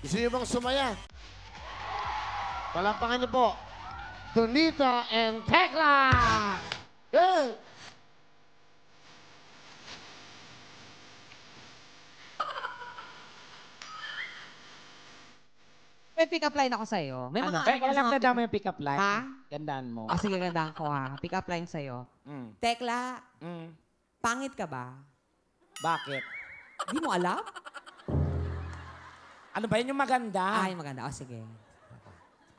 Gusto niyo bang sumaya? Palampakan niyo po. Donita and Tekla! Yeah! May pick-up line ako sa'yo. May Ano? mga Kaya lang tanda mo yung pick-up line. Ha? Gandaan mo. Ah, sige, gandaan ko ha. Pick-up line sa'yo. Mm. Tekla, Mm. pangit ka ba? Bakit? Di mo alam? Ano ba yun yung maganda? Ay, maganda. O, sige.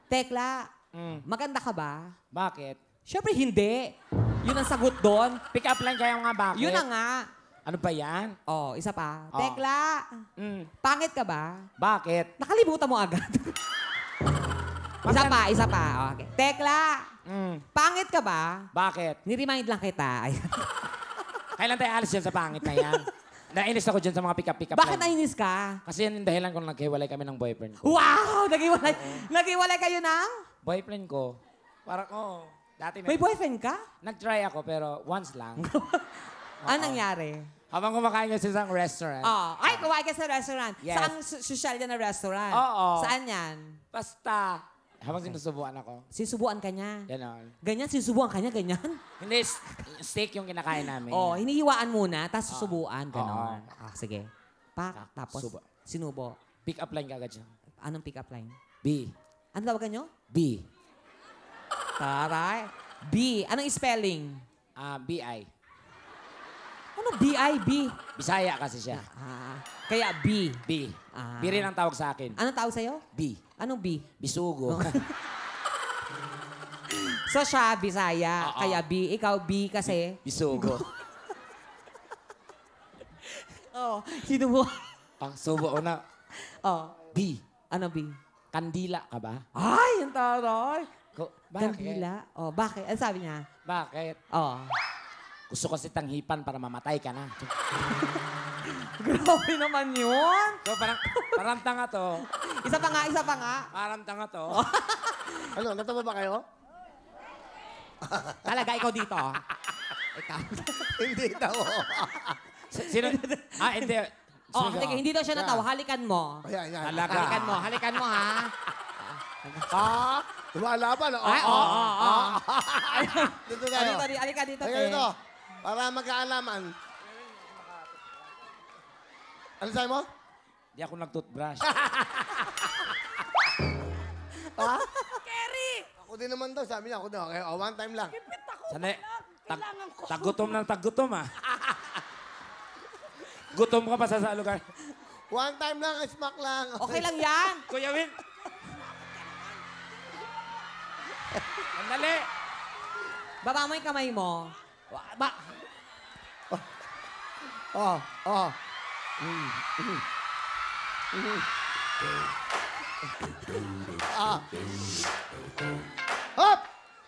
Tekla, Mm. maganda ka ba? Bakit? Siyempre, hindi. Yun ang sagot doon. Pick-up line kaya nga bakit? Yun na nga. Ano ba yan? Oh, isa pa. Oh. Tekla, Mm. pangit ka ba? Bakit? Nakalimutan mo agad. isa pa. Oh, okay. Tekla, Mm. pangit ka ba? Bakit? Ni-remind lang kita. Ayan. Kailan tayo alis dyan sa pangit na yan? Nainis ako dyan sa mga pick-up Bakit line. nainis ka? Kasi yan yung dahilan kung naghiwalay kami ng boyfriend ko. Wow! Nag-iwalay kayo ng? Boyfriend ko? Parang, oo. Dati May boyfriend ka? nag-try ako pero once lang. Anong nangyari? Habang kumakain ka sa isang restaurant. Oh. Ay, kumain ka sa restaurant. Yes. Saan social yan na restaurant? Oo. Saan yan? Basta, habang sinusubuan ako. Sinusubuan ka niya. Ganon. Ganyan, sinusubuan ka niya, ganyan? Hindi, steak yung kinakain namin. Oh, hinihiwaan muna, tapos susubuan, ganon. Oo. Ah, sige. Pak, tapos Subo. sinubo. Pick up line kagad siya. Anong pick-up line? B. Ano tawagan nyo? B. Taray. B. Anong spelling? B-I. Ano B-I-B? Bisaya kasi siya. Ah, kaya B. B. Ah. B rin ang tawag sa akin. Anong tawag sa'yo? B. Anong B? Bisugo. So siya, Bisaya. Oo. Kaya B. Ikaw B kasi. Bisugo. Oo. Sino mo? Subo ko na. Oh. B. Ano B? Kandila ka ba? Ay, ang taray. Bakit? Kandila. Oh, bakit? Ano sabi niya? Bakit? Oh. Gusto ko si tanghipan para mamatay ka na. Grabe naman yun. So, parang tanga to. Isa pa nga, isa pa nga. Parang tanga to. Ano, natawa ba kayo? Talaga, ikaw dito. Ikaw. Hindi daw. Sino? Hindi. Oh, sige, hindi daw siya natawa. Halikan mo. Ayan, ayan. Talaga. Halikan mo, ha? Ah, lumalaban. Ay, oo. Dito tayo. Halika dito, Halika te. dito. Para magkaalaman. Ano sabi mo? Di ako nag-toothbrush. Ha? Ako din naman daw. Sabi niya, ako daw. Okay, one time lang. Sanay. Tagutom ng tagutom, ah. Gutom ka pa sa lugar. One time lang, smack lang. Okay lang yan. Kuya Win. Andali. Baba mo yung kamay mo. Oh, oh. Hop!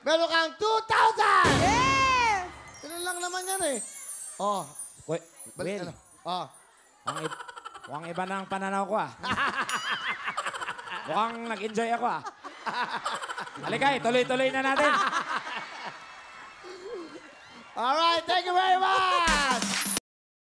Meron kang 2,000! Yes! Ganun lang naman yan eh. Oh, Wait, balik Will. ano. Oh. Mukhang iba na ang pananaw ko, ah. Mukhang nag-enjoy ako, ah. Halika, tuloy-tuloy na natin. All right, thank you very much!